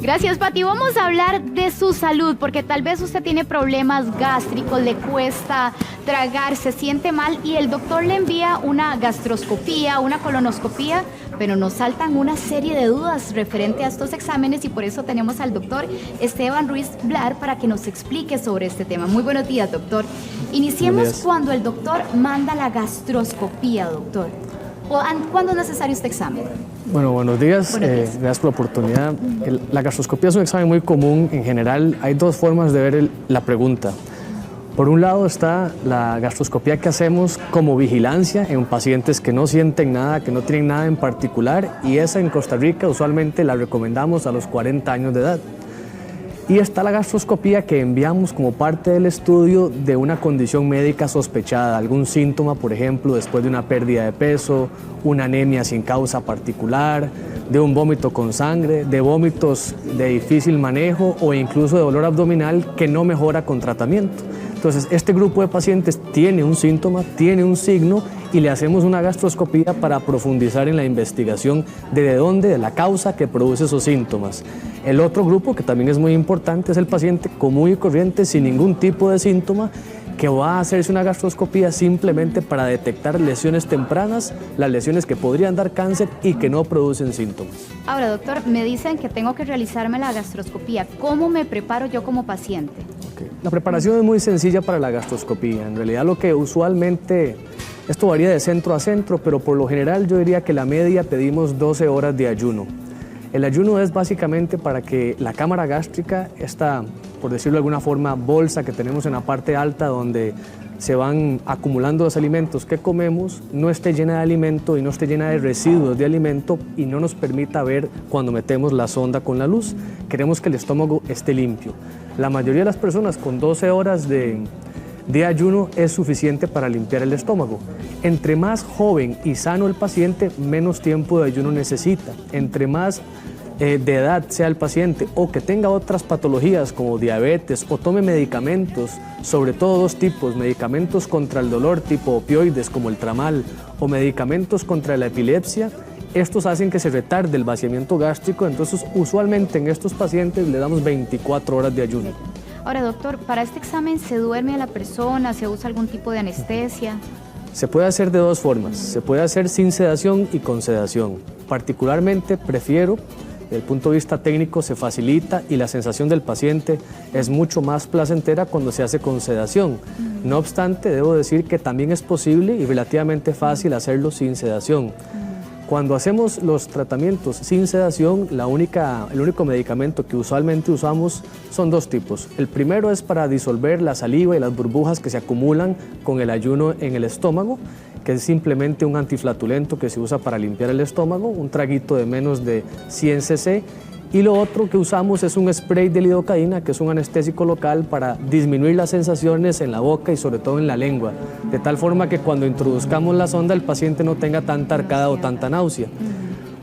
Gracias, Pati. Vamos a hablar de su salud, porque tal vez usted tiene problemas gástricos, le cuesta tragar, se siente mal y el doctor le envía una gastroscopía, una colonoscopía, pero nos saltan una serie de dudas referente a estos exámenes y por eso tenemos al doctor Esteban Ruiz Blar para que nos explique sobre este tema. Muy buenos días, doctor. Iniciemos cuando el doctor manda la gastroscopía, doctor. ¿Cuándo es necesario este examen? Bueno, buenos días. Gracias por la oportunidad. La gastroscopía es un examen muy común. En general, hay dos formas de ver la pregunta. Por un lado está la gastroscopía que hacemos como vigilancia en pacientes que no sienten nada, que no tienen nada en particular, y esa en Costa Rica usualmente la recomendamos a los 40 años de edad. Y está la gastroscopía que enviamos como parte del estudio de una condición médica sospechada, algún síntoma, por ejemplo, después de una pérdida de peso, una anemia sin causa particular, de un vómito con sangre, de vómitos de difícil manejo o incluso de dolor abdominal que no mejora con tratamiento. Entonces, este grupo de pacientes tiene un síntoma, tiene un signo y le hacemos una gastroscopía para profundizar en la investigación de dónde, de la causa que produce esos síntomas. El otro grupo, que también es muy importante, es el paciente común y corriente sin ningún tipo de síntoma que va a hacerse una gastroscopía simplemente para detectar lesiones tempranas, las lesiones que podrían dar cáncer y que no producen síntomas. Ahora, doctor, me dicen que tengo que realizarme la gastroscopía. ¿Cómo me preparo yo como paciente? La preparación es muy sencilla para la gastroscopía. En realidad lo que usualmente, esto varía de centro a centro, pero por lo general yo diría que la media pedimos 12 horas de ayuno. El ayuno es básicamente para que la cámara gástrica, esta, por decirlo de alguna forma, bolsa que tenemos en la parte alta donde se van acumulando los alimentos que comemos, no esté llena de alimento y no esté llena de residuos de alimento y no nos permita ver cuando metemos la sonda con la luz. Queremos que el estómago esté limpio. La mayoría de las personas con 12 horas de ayuno es suficiente para limpiar el estómago. Entre más joven y sano el paciente, menos tiempo de ayuno necesita. Entre más de edad sea el paciente o que tenga otras patologías como diabetes o tome medicamentos, sobre todo dos tipos, medicamentos contra el dolor tipo opioides como el tramal o medicamentos contra la epilepsia, estos hacen que se retarde el vaciamiento gástrico, entonces usualmente en estos pacientes le damos 24 horas de ayuno. Ahora, doctor, ¿para este examen se duerme a la persona? ¿Se usa algún tipo de anestesia? Se puede hacer de dos formas. Se puede hacer sin sedación y con sedación. Particularmente prefiero, desde el punto de vista técnico, se facilita y la sensación del paciente es mucho más placentera cuando se hace con sedación. No obstante, debo decir que también es posible y relativamente fácil hacerlo sin sedación. Cuando hacemos los tratamientos sin sedación, el único medicamento que usualmente usamos son dos tipos. El primero es para disolver la saliva y las burbujas que se acumulan con el ayuno en el estómago, que es simplemente un antiflatulento que se usa para limpiar el estómago, un traguito de menos de 100 cc. Y lo otro que usamos es un spray de lidocaína, que es un anestésico local para disminuir las sensaciones en la boca y sobre todo en la lengua, de tal forma que cuando introduzcamos la sonda el paciente no tenga tanta arcada o tanta náusea.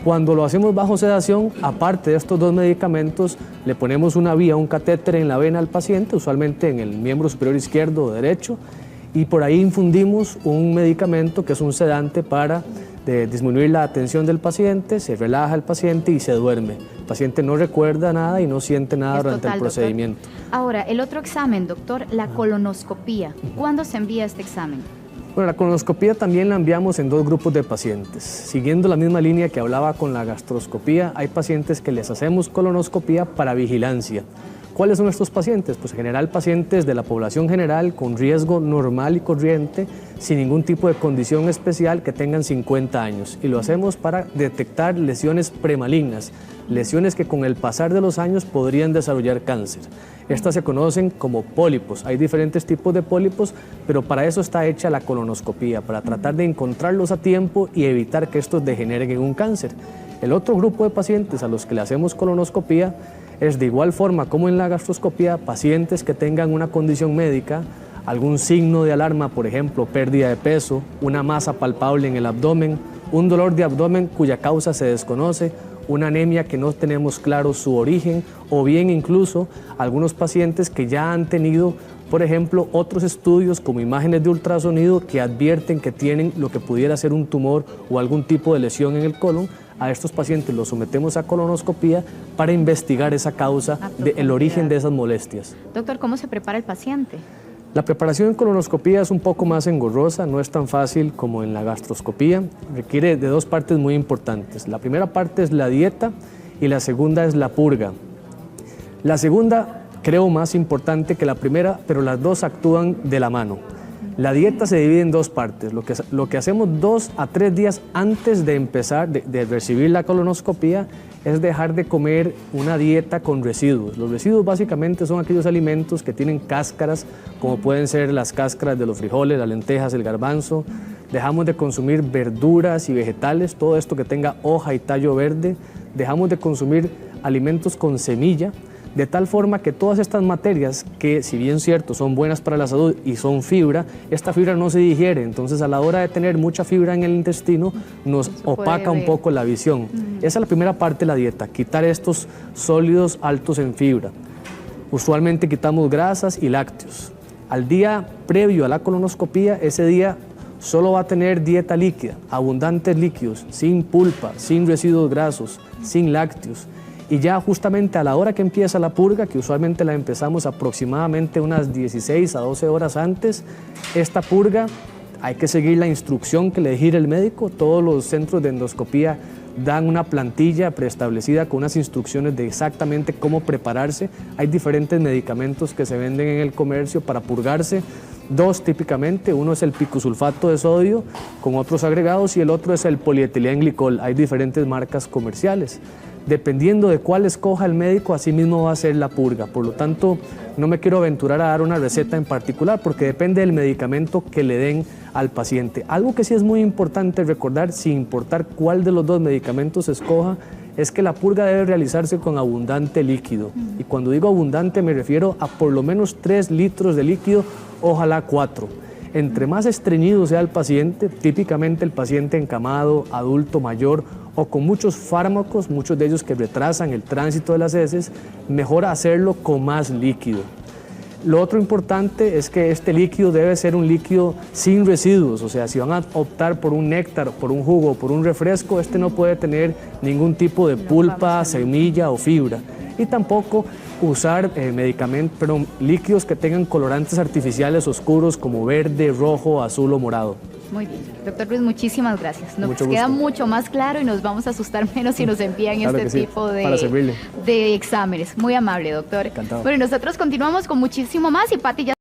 Cuando lo hacemos bajo sedación, aparte de estos dos medicamentos, le ponemos una vía, un catéter en la vena al paciente, usualmente en el miembro superior izquierdo o derecho, y por ahí infundimos un medicamento que es un sedante para disminuir la tensión del paciente, se relaja el paciente y se duerme. El paciente no recuerda nada y no siente nada durante el procedimiento. Doctor. Ahora, el otro examen, doctor, la colonoscopía. ¿Cuándo se envía este examen? Bueno, la colonoscopía también la enviamos en dos grupos de pacientes. Siguiendo la misma línea que hablaba con la gastroscopía, hay pacientes que les hacemos colonoscopía para vigilancia. ¿Cuáles son estos pacientes? Pues en general pacientes de la población general con riesgo normal y corriente, sin ningún tipo de condición especial, que tengan 50 años. Y lo hacemos para detectar lesiones premalignas, lesiones que con el pasar de los años podrían desarrollar cáncer. Estas se conocen como pólipos. Hay diferentes tipos de pólipos, pero para eso está hecha la colonoscopía, para tratar de encontrarlos a tiempo y evitar que estos degeneren en un cáncer. El otro grupo de pacientes a los que le hacemos colonoscopía es de igual forma como en la gastroscopía, pacientes que tengan una condición médica, algún signo de alarma, por ejemplo, pérdida de peso, una masa palpable en el abdomen, un dolor de abdomen cuya causa se desconoce, una anemia que no tenemos claro su origen, o bien incluso algunos pacientes que ya han tenido, por ejemplo, otros estudios como imágenes de ultrasonido que advierten que tienen lo que pudiera ser un tumor o algún tipo de lesión en el colon. a estos pacientes los sometemos a colonoscopía para investigar esa causa, el origen de esas molestias. Doctor, ¿cómo se prepara el paciente? La preparación en colonoscopía es un poco más engorrosa, no es tan fácil como en la gastroscopía, requiere de dos partes muy importantes. La primera parte es la dieta y la segunda es la purga. La segunda creo más importante que la primera, pero las dos actúan de la mano. La dieta se divide en dos partes. Lo que hacemos 2 a 3 días antes de empezar, de recibir la colonoscopía, es dejar de comer una dieta con residuos. Los residuos básicamente son aquellos alimentos que tienen cáscaras, como pueden ser las cáscaras de los frijoles, las lentejas, el garbanzo. Dejamos de consumir verduras y vegetales, todo esto que tenga hoja y tallo verde. Dejamos de consumir alimentos con semilla, de tal forma que todas estas materias, que si bien cierto son buenas para la salud y son fibra, esta fibra no se digiere, entonces a la hora de tener mucha fibra en el intestino nos opaca un poco la visión. Esa es la primera parte de la dieta, quitar estos sólidos altos en fibra. Usualmente quitamos grasas y lácteos. Al día previo a la colonoscopía, ese día solo va a tener dieta líquida, abundantes líquidos, sin pulpa, sin residuos grasos, sin lácteos. Y ya justamente a la hora que empieza la purga, que usualmente la empezamos aproximadamente unas 16 a 12 horas antes, esta purga hay que seguir la instrucción que le gira el médico. Todos los centros de endoscopía dan una plantilla preestablecida con unas instrucciones de exactamente cómo prepararse. Hay diferentes medicamentos que se venden en el comercio para purgarse. 2 típicamente, uno es el picosulfato de sodio con otros agregados y el otro es el polietilenglicol. Hay diferentes marcas comerciales. Dependiendo de cuál escoja el médico, así mismo va a ser la purga. Por lo tanto, no me quiero aventurar a dar una receta en particular porque depende del medicamento que le den al paciente. Algo que sí es muy importante recordar, sin importar cuál de los 2 medicamentos escoja, es que la purga debe realizarse con abundante líquido. Y cuando digo abundante me refiero a por lo menos 3 litros de líquido, ojalá 4. Entre más estreñido sea el paciente, típicamente el paciente encamado, adulto, mayor o con muchos fármacos, muchos de ellos que retrasan el tránsito de las heces, mejor hacerlo con más líquido. Lo otro importante es que este líquido debe ser un líquido sin residuos, o sea, si van a optar por un néctar, por un jugo, por un refresco, este no puede tener ningún tipo de pulpa, semilla o fibra. Y tampoco usar líquidos que tengan colorantes artificiales oscuros como verde, rojo, azul o morado. Muy bien. Doctor Ruiz, muchísimas gracias. Nos queda mucho más claro y nos vamos a asustar menos si nos envían este tipo de exámenes. Muy amable, doctor. Encantado. Bueno, y nosotros continuamos con muchísimo más y Pati ya